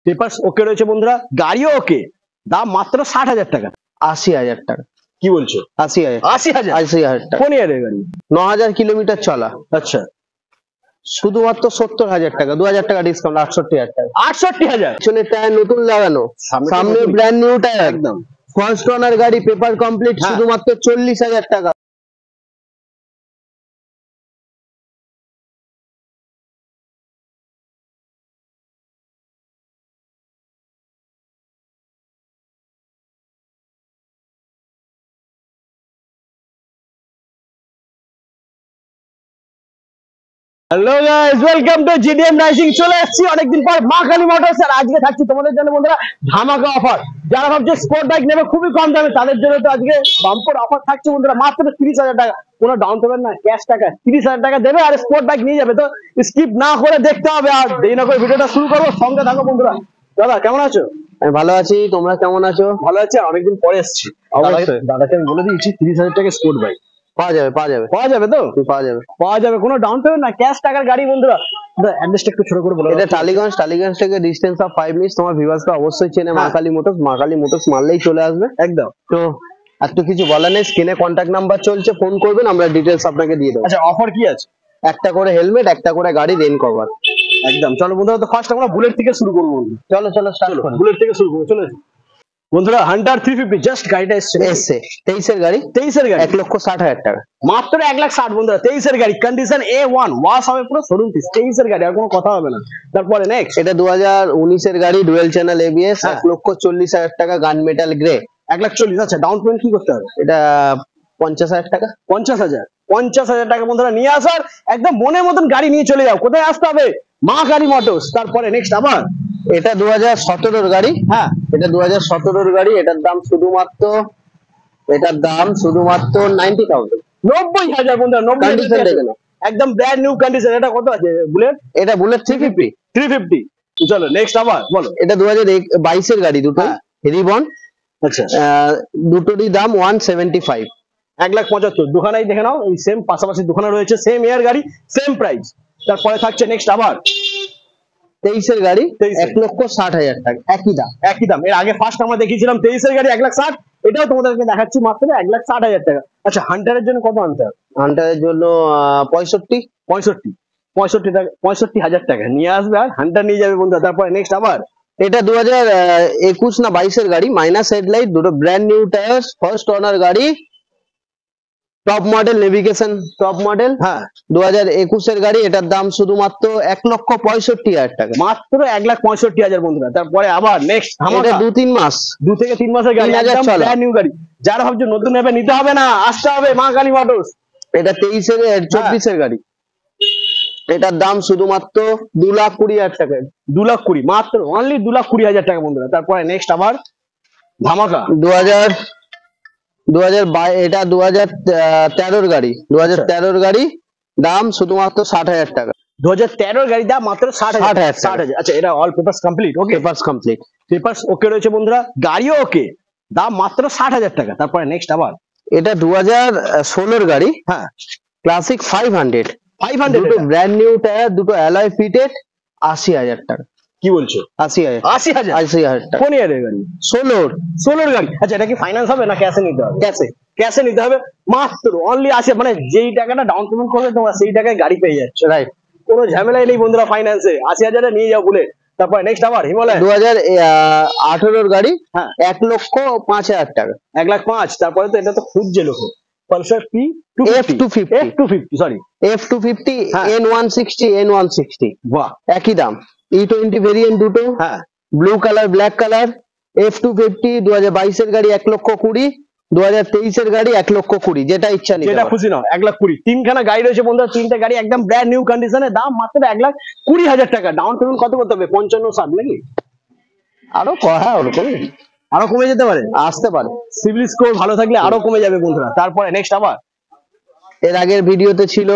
Papers ওকে রয়েছে বন্ধুরা, গাড়িও ওকে, দাম মাত্র 60,000 টাকা। 80,000 টাকা। কি বলছো? 80,000 80,000? 80,000 টাকা। কোন ইয়ারের গাড়ি? 9,000 কিলোমিটার চলা। আচ্ছা, শুধুমাত্র 70,000 টাকা, 2,000 টাকা ডিসকাউন্ট, 68,000 টাকা। 68,000? পিছনের টায়ার নতুন লাগানো, সামনে ব্র্যান্ড নিউ টায়ার, একদম ফার্স্ট ওনার গাড়ি, পেপার কমপ্লিট, হ্যাঁ। শুধুমাত্র 40,000 টাকা। Hello guys, welcome to GDM raising. চলে এসেছি অনেকদিন পর মা কালী মোটরস, আর আজকে থাকছি তোমাদের জন্য বন্ধুরা ধামাকা অফার। যারা ভাবছে স্পোর্ট বাইক নেবে খুবই কম দামে, তাদের জন্য তো আজকে বাম্পার অফার থাকছে বন্ধুরা, মাত্র 30,000 টাকা। কোনো ডাউন পেমেন্ট না, ক্যাশ টাকা 30,000 টাকা দেবে আর স্পোর্ট বাইক নিয়ে যাবে। তো স্কিপ না করে দেখতে হবে, আর দেরি না করে ভিডিওটা শুরু করবো, সঙ্গে থাকো বন্ধুরা। দাদা কেমন আছো? আমি ভালো আছি, তোমরা কেমন আছো? ভালো আছি, আর অনেকদিন পরে এসেছি। অবশ্যই। দাদাকে আমি বলে দিয়েছি 30,000 টাকা স্পোর্ট বাইক পাওয়া যাবে, পাওয়া যাবে, পাওয়া যাবে তো? পাওয়া যাবে, পাওয়া যাবে, কোনো ডাউন পেমেন্ট না, ক্যাশ টাকার গাড়ি বন্ধুরা। অ্যাড্রেসটা একটু ছোট করে বলো। এটা টালিগঞ্জ থেকে ডিস্টেন্স অফ 5 মিনিটস। তোমার ভিউয়ার্সরা অবশ্যই চেনে মা কালী মোটরস মারলেই চলে আসবে একদম। তো একটু কিছু বলার নেই, স্ক্রিনে কন্ট্যাক্ট নাম্বার চলছে, ফোন করবেন, আমরা ডিটেলস আপনাকে দিয়ে দেবো। আচ্ছা, অফার কি আছে? একটা করে হেলমেট, একটা করে গাড়ি রেন কভার। একদম। চলো বন্ধুরা, তো ফার্স্ট আমরা বুলেট থেকে শুরু করবো। চলো স্টার্ট করি। বুলেট থেকে শুরু করবো, চলো বন্ধুরা। হান্টার 350 জাস্ট গাড়িটা এসছে 23 এর গাড়ি, 1,60,000 টাকা, মাত্র 1,60,000 বন্ধুরা। 23 এর গাড়ি, কন্ডিশন A1, ওয়াশ হবে পুরো শোরুম পিস। 23 এর গাড়ি, আর কোনো কথা হবে না। তারপরে নেক্সট, এটা 2019 এর গাড়ি, ডুয়েল চ্যানেল ABS, 1,40,000 টাকা, গান মেটাল গ্রে, 1,40,000। আচ্ছা, ডাউন পেমেন্ট কি করতে হবে? এটা 50,000 টাকা। 50,000 টাকা বন্ধুরা নিয়ে আসার, একদম মনের মতন গাড়ি নিয়ে চলে যাও। কোথায় আসতে হবে? মা কালী মোটরস। তারপরে নেক্সট আবার এটা 2017 এর গাড়ি, এটা 2017 এর গাড়ি, এটার দাম শুধুমাত্র 90,000। 90,000 বন্ধুরা, 90,000 একদম ব্র্যান্ড নিউ কন্ডিশন। এটা কত আছে বুলেট? এটা বুলেট 350। চলো নেক্সট আবার বলো। এটা 2022 এর গাড়ি, দুটো রিবন। আচ্ছা, দুটোরই দাম 175। 1,75,000। দোকানেই দেখে নাও, এই সেম পাশাপাশি দোকানে রয়েছে, সেম ইয়ার গাড়ি, সেম প্রাইস। তারপরে থাকছে নেক্সট আবার 23 এর গাড়ি, 1,60,000 টাকা, একই দাম। এর আগে ফার্স্ট আমরা দেখিয়েছিলাম 23 এর গাড়ি 1,60,000, এটাও তোমাদেরকে দেখাচ্ছি মাত্র 1,60,000 টাকা। আচ্ছা, হান্টারের জন্য কত আনতে হবে? হান্টারের জন্য 65,000 টাকা নিয়ে আসবে, আর হান্টার নিয়ে যাবে বন্ধুরা। তারপরে নেক্সট আবার এটা 2021 না 22 এর গাড়ি, মাইনাস হেডলাইট, দুটো brand new tyre, first owner গাড়ি, top model, navigation top model, 2021 এর গাড়ি। এটার দাম শুধুমাত্র 1,65,000 টাকা, মাত্র 1,65,000 বন্ধুরা। তারপরে আবার নেক্সট, এটা 2-3 মাস, 2 থেকে 3 মাসের গাড়ি, একদম ব্র্যান্ড নিউ গাড়ি। যারা ভাবছে নতুন নেবে, নিতে হবে না, আসতে হবে মা কালী মোটরস। এটা 24 এর গাড়ি, এটার দাম শুধুমাত্র 2,20,000 টাকা, 2,20,000, মাত্র অনলি 2,20,000 টাকা বন্ধুরা। তারপরে নেক্সট আবার ধামাকা 2022, এটা 2013 এর গাড়ি, 2013 এর গাড়ি, দাম শুধুমাত্র 60,000 টাকা। 2013 এর গাড়ি, দাম মাত্র 60,000। আচ্ছা, এটা অল পেপারস কমপ্লিট? ওকে, পেপারস ওকে রয়েছে বন্ধুরা, গাড়িও ওকে, দাম মাত্র 60,000 টাকা। তারপরে নেক্সট আবার এটা 2016 এর গাড়ি, ক্লাসিক 500, দুটো ব্র্যান্ড নিউ টায়ার, দুটো অ্যালয় ফিটেড, 80,000 টাকা। কি বলছো? 80,000 টাকা। কোন ইয়ারের গাড়ি? 16 গাড়ি। আচ্ছা, এটা কি ফাইন্যান্স হবে না ক্যাশে নিতে হবে? ক্যাশে নিতে হবে, মাত্র অনলি 80। মানে যেই টাকাটা ডাউন পেমেন্ট করবে তোমরা, সেই টাকায় গাড়ি পেয়ে যাচ্ছে, রাইট? কোনো ঝামেলাই নেই বন্ধুরা ফাইন্যান্সে। 80,000 নিয়ে যাও বলে। তারপরে নেক্সট আবার হিমালয় 2018 এর গাড়ি, 1,05,000 টাকা, 1,05,000। তারপরে তো এটা তো খুঁজছে লোকে, Pulsar F250, sorry F250, N160, বাহ, একই দাম। E20 ভেরিয়েন্ট দুটো, blue colour, black colour. F250 2022 এর গাড়ি 1,20,000, 2023 এর গাড়ি 1,20,000, যেটা ইচ্ছা নিতে যেটা খুশি নাও। 1,20,000, তিনখানা গাড়ি রয়েছে বন্ধুরা, তিনটে গাড়ি একদম ব্র্যান্ড নিউ কন্ডিশনে, দাম মাত্র 1,20,000 টাকা। ডাউন পেমেন্ট কত করতে হবে? 55-60 নাকি? ওরকম আরো কমে যেতে পারে, আসতে পারে, সিভিল স্কোর ভালো থাকলে আরো কমে যাবে বন্ধুরা। তারপরে নেক্সট আবার এর আগের ভিডিওতে ছিল,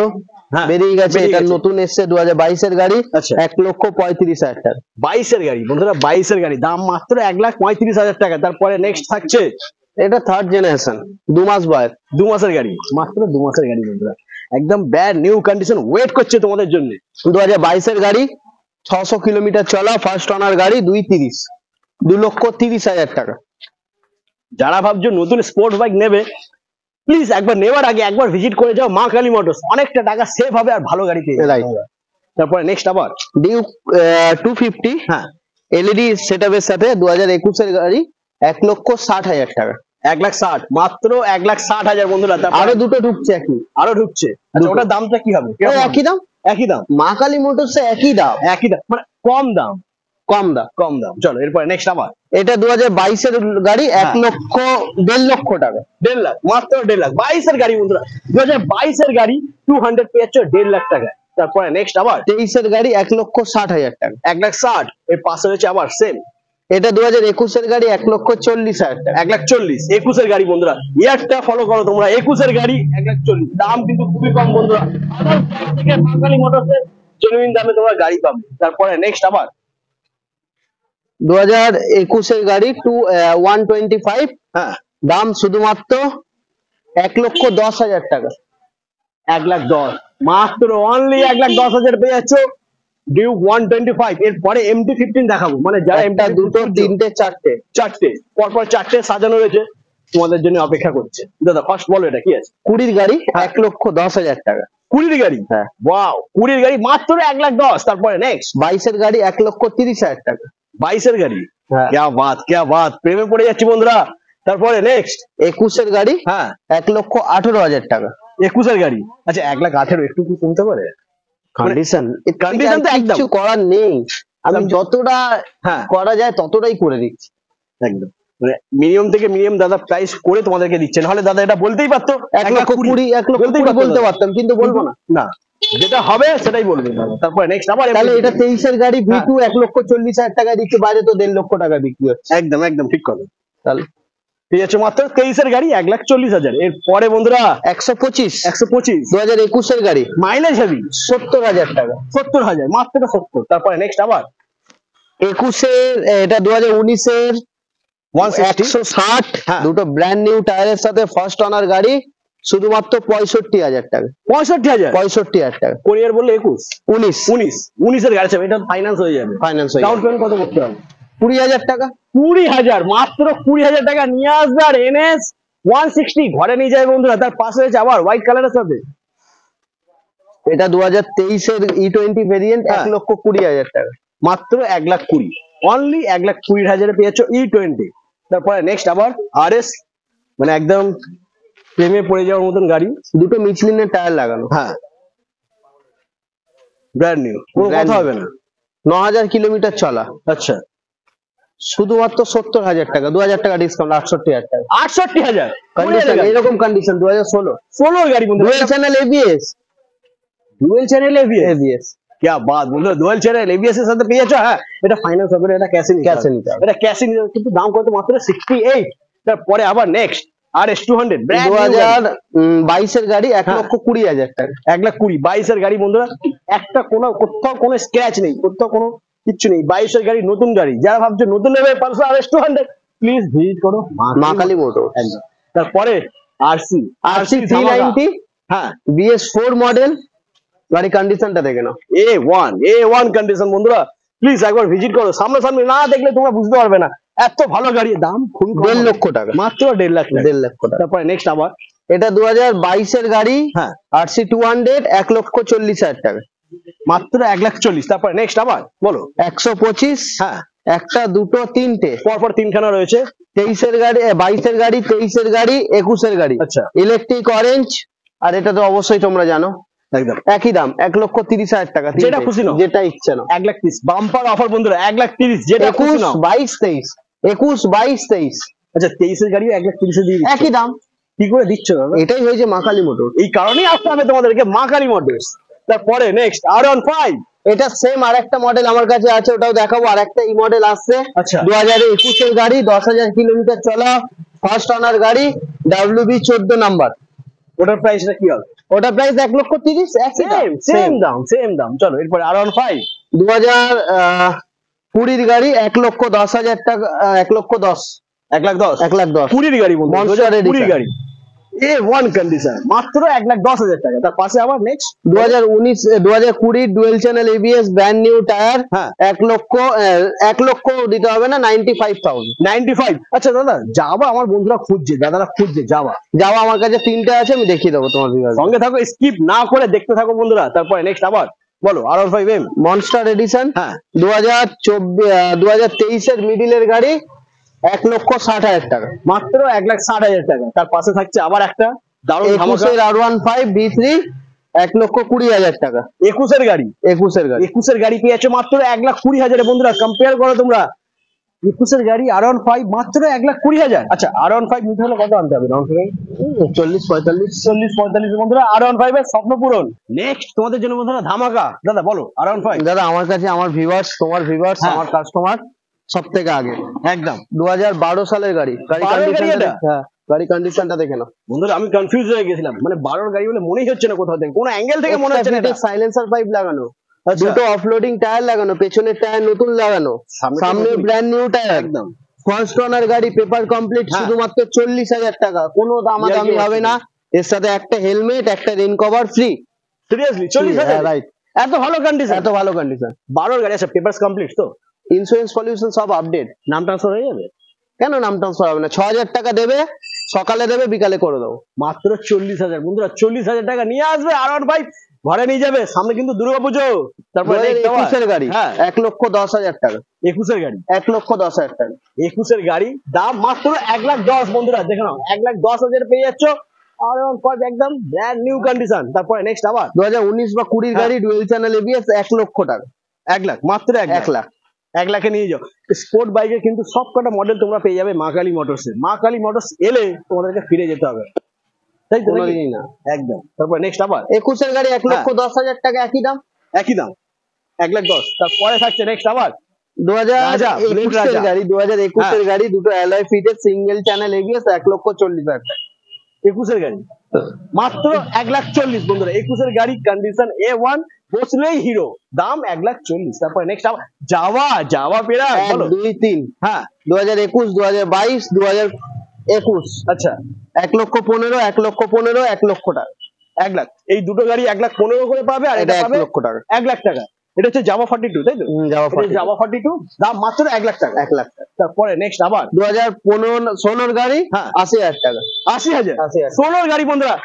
বেরিয়ে গেছে, এটা নতুন এসছে, 2022 এর গাড়ি, 1,35,000 টাকা। 22 এর গাড়ি বন্ধুরা, 22 এর গাড়ি, দাম মাত্র 1,35,000 টাকা। তারপরে নেক্সট থাকছে, এটা থার্ড জেনারেশন, 2 মাস বয়স, 2 মাসের গাড়ি, মাত্র 2 মাসের গাড়ি বন্ধুরা, একদম ব্র্যান্ড নিউ কন্ডিশন ওয়েট করছে তোমাদের জন্য। 2022 এর গাড়ি, 600 কিলোমিটার চলা, ফার্স্ট ওনার গাড়ি, 2,30,000 টাকা। যারা ভাবছো নতুন স্পোর্টস বাইক নেবে, প্লিজ একবার নেওয়ার আগে একবার ভিজিট করে যাও মা কালী মোটরস, অনেকটা টাকা সেভ হবে আর ভালো গাড়ি পেয়ে যাবে। Right. তারপরে নেক্সট আবার ডিউক 250, হ্যাঁ এলইডি সেটআপের সাথে 2021 এর গাড়ি, 1,60,000 টাকা। 1,60,000, মাত্র 1,60,000 বন্ধুরা। তারপর আরো দুটো ঢুকছে একই, আরো ঢুকছে। আচ্ছা, দুটো। ওটার দামটা কি হবে? ওই একই দাম, একই দাম, মা কালী মোটরস একই দাম, একই দাম, মানে কম দাম, কম দাম। কম দাম। চলো এরপরে নেক্সট আবার এটা 2022 এর গাড়ি, হ্যাঁ। 1,00,000 টাকা। 1.5 লাখ, মাত্র 1.5 লাখ, 22 এর গাড়ি বন্ধুরা, 2022 এর গাড়ি 200 পেয়েছো 1.5 লাখ টাকায়। তারপরে নেক্সট আবার 23 এর গাড়ি, 1,60,000 টাকা। 1,60,000, এর পাশে রয়েছে আবার সেম এটা 2021 এর গাড়ি, 1,40,000 টাকা। 1,40,000, 21 এর গাড়ি বন্ধুরা, ইয়ারটা ফলো করো তোমরা, 21 এর গাড়ি 1,40,000, দাম কিন্তু খুবই কম বন্ধুরা। আদার্স থেকে বাঙালি মোটরসের জেনুইন দামে তোমরা গাড়ি পাবে। তারপরে নেক্সট আবার 2021 এর গাড়ি 125, হ্যাঁ দাম শুধুমাত্র 1,10,000 টাকা। 1,10,000, মাত্র অনলি 1,10,000 পেয়ে যাচ্ছ ডিউক 125। এরপরে MT-15 দেখাবো, মানে যারা একটা, MT-15 দুটো, তিনটে, চারটে। চারটে পরপর চারটে সাজানো রয়েছে, তোমাদের জন্য অপেক্ষা করছে। দাদা ফার্স্ট বলো এটা কি আছে? 20 গাড়ি, হ্যাঁ। 1,10,000 টাকা। 20 গাড়ি, হ্যাঁ। ওয়াও, 20 গাড়ি মাত্র 1,10,000। তারপরে নেক্সট 22 এর গাড়ি, 1,30,000 টাকা। 22 এর গাড়ি, হ্যাঁ। क्या बात, क्या बात, প্রেমে পড়ে যাচ্ছি বন্ধুরা। তারপরে নেক্সট 21 এর গাড়ি, হ্যাঁ 1,18,000 টাকা। 21 এর গাড়ি, আচ্ছা 1,18,000 একটু কি কমতে পারে? কন্ডিশন condition তো একদম। কিছু করার নেই, আমি যতটা হ্যাঁ করা যায় ততটাই করে দিচ্ছি। একদম, মানে মিনিমাম থেকে মিনিমাম দাদা প্রাইস করে তোমাদেরকে দিচ্ছে, নাহলে দাদা এটা বলতেই পারতো 1,20,000, 1,20,000 বলতেই পারতো বলতে দাদা। পারতাম, কিন্তু বলবো না। না, যেটা হবে সেটাই বলবে দাদা। তারপরে নেক্সট আবার তাহলে এটা 23 এর গাড়ি, হ্যাঁ। V2 1,40,000 টাকা দিচ্ছে, বাইরে তো 1,50,000 টাকা বিক্রি হচ্ছে। একদম একদম ঠিক কথা। তাহলে ঠিক আছে, মাত্র 23 এর গাড়ি 1,40,000। এর পরে বন্ধুরা 125, 125, 2021 এর গাড়ি, মাইলেজ হেভি, 70,000 টাকা। 70,000, মাত্র 70। তারপরে নেক্সট আবার 21 এর, এটা 2019 এর 160, 160, হ্যাঁ। দুটো ব্র্যান্ড নিউ টায়ারের সাথে, ফার্স্ট ওনার গাড়ি, শুধুমাত্র 65,000 টাকা। 65,000। 65,000 টাকা। কোরিয়ার বললে 21, 19 19 এর গাড়ি আছে, এটা ফাইন্যান্স হয়ে যাবে। ফাইন্যান্স হয়ে ডাউন যাবে। পেমেন্ট কত করতে হবে? 20,000 টাকা। 20,000, মাত্র 20,000 টাকা নিয়ে আসবে আর NS 160 ঘরে নিয়ে যায় বন্ধুরা। তার পাশে রয়েছে আবার হোয়াইট কালারের সাথে, এটা 2023 এর E20 ভেরিয়েন্ট, হ্যাঁ। 1,20,000 টাকা। মাত্র 1,20,000, অনলি 1,20,000 পেয়েছ E20। তারপরে নেক্সট আবার RS, মানে একদম প্রেমে পড়ে যাওয়ার মতন গাড়ি, দুটো মিচলিনের টায়ার লাগানো, হ্যাঁ ব্র্যান্ড নিউ, কোনো Brand কথা new। হবে না। 9,000 কিলোমিটার চলা, আচ্ছা শুধুমাত্র 70,000 টাকা, 2,000 টাকা ডিসকাউন্ট, 68,000 টাকা। 68,000 কন্ডিশন এরকম কন্ডিশন 2016, 16 গাড়ি বন্ধু, dual channel ABS, dual channel ABS, ABS। क्या बात বন্ধু, ডুয়েল চ্যানেল ABS এর সাথে পেয়েছো। হ্যাঁ, এটা ফাইন্যান্স হবে না, এটা ক্যাশে নিতে Cash এ হবে। নিতে হবে। এটা ক্যাশে নিতে হবে, কিন্তু দাম কত? মাত্র 68। তারপরে আবার নেক্সট RS 200, ব্র্যান্ড নিউ 2022 এর গাড়ি, 1,20,000 টাকা। 1,20,000, 22 এর গাড়ি বন্ধুরা, একটা কোথাও কোনো স্ক্র্যাচ নেই, কোথাও কোনো কিচ্ছু নেই। 22 এর গাড়ি, নতুন গাড়ি, যারা ভাবছো নতুন নেবে পালসার RS 200, প্লিজ ভিজিট করো মা কালী মোটর। একদম। তারপরে RC 390, হ্যাঁ BS4 মডেল, গাড়ি কন্ডিশনটা দেখে নাও। A1 কন্ডিশন বন্ধুরা, প্লিজ একবার ভিজিট করো, সামনাসামনি না দেখলে তোমরা বুঝতে পারবে না, এত ভালো গাড়ি, দাম খুবই কম, 1,50,000 টাকা, মাত্র 1.5 লাখ টাকা। 1,50,000 টাকা। তারপরে নেক্সট আবার এটা 2022 এর গাড়ি, হ্যাঁ RC 200, 1,40,000 টাকা। মাত্র 1,40,000। তারপরে নেক্সট আবার বলো 125, হ্যাঁ একটা, দুটো, তিনটে, পরপর তিনখানা রয়েছে। 23 এর গাড়ি, 22 এর গাড়ি, 23 এর গাড়ি, 21 এর গাড়ি, আচ্ছা ইলেকট্রিক অরেঞ্জ। আর এটা তো অবশ্যই তোমরা জানো, একদম একই দাম, 1,30,000 টাকা। যেটা তিনটে, খুশি নাও। যেটা ইচ্ছে নাও। 1,30,000 বাম্পার অফার বন্ধুরা, 1,30,000 যেটা খুশি 21, নাও। 22, 23, 21, 22, 23, আচ্ছা 23 এর গাড়িও 1,30,000 দিয়ে দিচ্ছ। একই দাম। কি করে দিচ্ছ দাদা? এটাই হয়েছে মা কালী মোটর। এই কারণেই আসতে হবে তোমাদেরকে মা কালী মোটরস। তারপরে নেক্সট R15, এটা সেম আরেকটা মডেল আমার কাছে আছে, ওটাও দেখাবো। আরেকটা এই মডেল আসছে, আচ্ছা 2021 এর গাড়ি, 10,000 কিলোমিটার চলা, ফার্স্ট ওনার গাড়ি, WB 14 নাম্বার। ওটার প্রাইসটা কি হবে? ওটা প্রাইস 1,30,000, একই দাম, সেম দাম। চলো এরপরে R15, 2020 গাড়ি, 1,10,000 টাকা, 1,10,000, 1,10,000, 1,10,000। 20 গাড়ি বন্ধু, Monster 2020 edition। গাড়ি, A1 কন্ডিশন, মাত্র 1,10,000 টাকা। তার পাশে আবার next 2020 dual channel ABS brand new tyre, হ্যাঁ 1 লক্ষ দিতে হবে না, 95,000। 95। আচ্ছা দাদা, যাওয়া আমার বন্ধুরা খুঁজছে, দাদারা খুঁজছে যাওয়া আমার কাছে 3টে আছে, আমি দেখিয়ে দেবো তোমার ভিউয়ার। সঙ্গে থাকো, স্কিপ না করে দেখতে থাকো বন্ধুরা। তারপরে নেক্সট আবার বলো R15M মনস্টার এডিশন, হ্যাঁ 2023 এর মিডিলের গাড়ি, 1,60,000 টাকা, মাত্র 1,60,000 টাকা। তার পাশে থাকছে আবার একটা দারুণ 21 এর R15 V3, 1,20,000 টাকা। 21 এর গাড়ি, 21 এর গাড়ি পেয়েছো মাত্র 1,20,000 বন্ধুরা। কম্পেয়ার করো তোমরা, 21 এর গাড়ি R15 মাত্র 1,20,000। আচ্ছা R15 নিতে হলে কত আনতে হবে? 40-45 বন্ধুরা, R15 এর স্বপ্ন পূরণ। নেক্সট তোমাদের জন্য বন্ধুরা ধামাকা। দাদা বলো R15। দাদা আমার কাছে, আমার ভিউয়ার্স, তোমার ভিউয়ার্স, হ্যাঁ। আমার কাস্টমার সব থেকে আগে, একদম 2012 সালের গাড়ি। 12 এর গাড়ি এটা? হ্যাঁ, গাড়ি কন্ডিশনটা দেখে নাও বন্ধুরা, আমি কনফিউজ হয়ে গেছিলাম, মানে 12 এর গাড়ি বলে মনেই হচ্ছে না কোথাও থেকে, কোনো অ্যাঙ্গেল থেকে মনে হচ্ছে না এটা। সাইলেন্সার পাইপ লাগানো, আচ্ছা। দুটো অফলোডিং টায়ার লাগানো, পেছনের টায়ার নতুন লাগানো, সামনে ব্র্যান্ড নিউ টায়ার, একদম ফার্স্ট ওনার গাড়ি, পেপার কমপ্লিট, হ্যাঁ। শুধুমাত্র 40,000 টাকা, কোনো দামাদামি হবে না। এর সাথে একটা হেলমেট, একটা rain cover free. Seriously 40,000? Right, এত ভালো কন্ডিশন, এত ভালো কন্ডিশন। 12 এর গাড়ি। আচ্ছা পেপারস কমপ্লিট তো? ইন্স্যুরেন্স পলিউশন সব আপডেট। নাম ট্রান্সফার হয়ে যাবে? কেন নাম ট্রান্সফার হবে না? 6,000 টাকা দেবে, সকালে দেবে, বিকালে করে দেবো। মাত্র 40,000 বন্ধুরা, 40,000 টাকা নিয়ে আসবে R15, ঘরে নিয়ে যাবে। সামনে কিন্তু দুর্গাপুজো। তারপরে 21 এর গাড়ি, হ্যাঁ 1,10,000 টাকা। 21 এর গাড়ি, 1,10,000 টাকা। 21 এর গাড়ি, দাম মাত্র 1,10,000 বন্ধুরা। দেখে নাও, 1,10,000 পেয়ে যাচ্ছ R15 একদম ব্র্যান্ড নিউ কন্ডিশন। তারপরে নেক্সট আবার 2019 বা 20 গাড়ি, ডুয়েল চ্যানেল এবিএস, 1 লক্ষ টাকা। 1 লাখ, মাত্র 1 লাখ। 1 লাখে নিয়ে যাও। স্পোর্ট বাইকের কিন্তু সব কটা মডেল তোমরা পেয়ে যাবে মা কালী মোটরসে। মা কালী মোটরস এলে তোমাদেরকে ফিরে যেতে হবে, তাই তো? কোনোদিনই না। একদম। তারপরে নেক্সট আবার 21 এর গাড়ি, 1,10,000 টাকা, একই দাম। একই দাম, 1,10,000। তারপরে থাকছে নেক্সট আবার 2021 এর গাড়ি, 2021 এর হ্যাঁ। গাড়ি, দুটো alloy fitted single channel ABS, 1,40,000 টাকা। 21 এর গাড়ি মাত্র 1,40,000 বন্ধুরা। 21 এর গাড়ি, কন্ডিশন A1, বসলেই হিরো, দাম 1,40,000। তারপরে নেক্সট আবার যাওয়া পেরা বলো 1, 2, 3, হ্যাঁ 2021, 2022, 2021। আচ্ছা 1,15,000, 1,15,000, 1 লক্ষ টাকা। 1 লাখ। এই দুটো গাড়ি 1,15,000 করে পাবে, আর এটা এটা 1 পাবে লক্ষ টাকা। 1 লাখ টাকা। এটা হচ্ছে জাভা 42, তাই তো? জাভা 42, দাম মাত্র 1 লাখ টাকা। 1 লাখ টাকা। তারপরে নেক্সট আবার 2015-16 গাড়ি, হ্যাঁ 80,000 টাকা। 80,000। 80,000। 16 গাড়ি বন্ধুরা,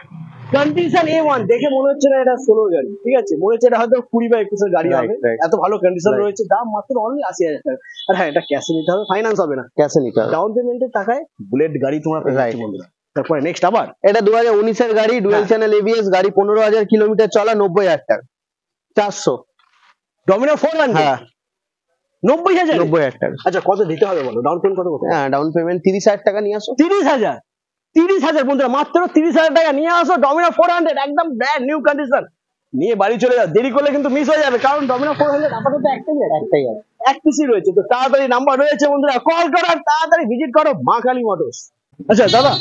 কন্ডিশন A1। দেখে মনে হচ্ছে না এটা 16 গাড়ি, ঠিক আছে? মনে হচ্ছে এটা হয়তো 20 বা 21 এর গাড়ি Right, হবে, right. এত ভালো কন্ডিশন Right. রয়েছে। দাম মাত্র অনলি 80,000 টাকা। আর হ্যাঁ, এটা ক্যাশে নিতে হবে, ফাইন্যান্স হবে না। ক্যাশে নিতে হবে। ডাউন পেমেন্টের টাকায় বুলেট গাড়ি তোমরা পেয়ে যাচ্ছ Right. বন্ধুরা। তারপরে নেক্সট আবার এটা 2019 এর গাড়ি, ডুয়েল হ্যাঁ। চ্যানেল এবিএস গাড়ি, 15,000 কিলোমিটার চলা, 90,000 টাকা। 400। ডমিনো 400, হ্যাঁ 90,000। 90,000 টাকা। আচ্ছা কত দিতে হবে বলো? ডাউন পেমেন্ট কত করতে হবে? হ্যাঁ, ডাউন পেমেন্ট 30,000 টাকা নিয়ে আসো। 30,000। 30,000 বন্ধুরা, মাত্র 30,000 টাকা নিয়ে আসো ডমিনো 400, একদম ব্র্যান্ড নিউ কন্ডিশন। নিয়ে বাড়ি চলে যাও, দেরি করলে কিন্তু মিস হয়ে যাবে, কারণ ডমিনো 400 আপাতত একটাই আছে, এক পিসই রয়েছে। তো তাড়াতাড়ি নাম্বার রয়েছে বন্ধুরা, কল করো আর তাড়াতাড়ি ভিজিট করো মা কালী মোটরস। আচ্ছা দাদা,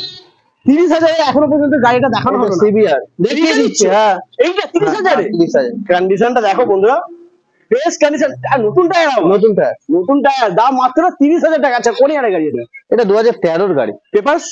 30,000 এখনো পর্যন্ত গাড়িটা দেখানো হলো না। সিবিআর দেখিয়ে দিচ্ছি। হ্যাঁ, এইটা 30,000 30,000 কন্ডিশনটা দেখো বন্ধুরা, ফ্রেশ কন্ডিশন, নতুন টায়ার, নতুন টায়ার। নতুন টায়ার, দাম মাত্র 30,000 টাকা। আচ্ছা কোন ইয়ারের গাড়ি এটা? এটা 2013 এর গাড়ি। Papers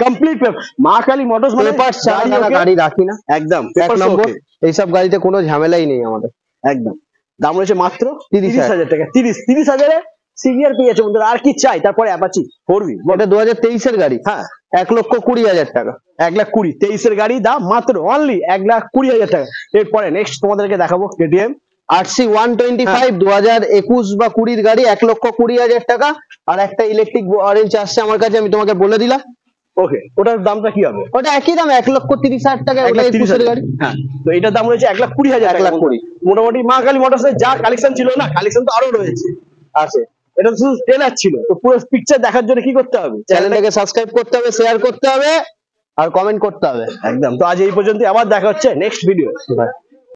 complete paper. মা কালী মোটরস মানে পেপার ছাড়া গাড়ি রাখি না, একদম 1 পেপারস নম্বর। ওকে, এইসব গাড়িতে কোনো ঝামেলাই নেই আমাদের। একদম। দাম রয়েছে মাত্র 30,000 টাকা। 30,000 সিনিয়র পেয়ে যাচ্ছে বন্ধুরা। আর কি চাই? তারপরে অ্যাপাচি 4V, এটা 2023 এর গাড়ি, হ্যাঁ 1,20,000 টাকা। 1,20,000। 23 এর গাড়ি, দাম মাত্র অনলি 1,20,000 টাকা। এরপরে নেক্সট তোমাদেরকে দেখাবো KTM RC 125, 2021 বা 20 এর গাড়ি, 1,20,000 টাকা। আর একটা ইলেকট্রিক অরেঞ্জ আসছে আমার কাছে, আমি তোমাকে বলে দিলাম। ওকে, ওটার দামটা কি হবে? ওটা একই দাম, 1,30,000 টাকা। ওটা 21 এর গাড়ি। হ্যাঁ, তো এটার দাম রয়েছে 1,20,000 টাকা। 1,20,000। মোটামুটি মা কালী মোটরসের যা কালেকশন ছিল না, কালেকশন তো আরো রয়েছে আছে। এটা শুধু ট্রেলার ছিল। তো পুরো পিকচার দেখার জন্য কি করতে হবে? চ্যানেলটাকে সাবস্ক্রাইব করতে হবে, শেয়ার করতে হবে, আর কমেন্ট করতে হবে। একদম। তো আজ এই পর্যন্ত, আবার দেখা হচ্ছে নেক্সট ভিডিও। বাই।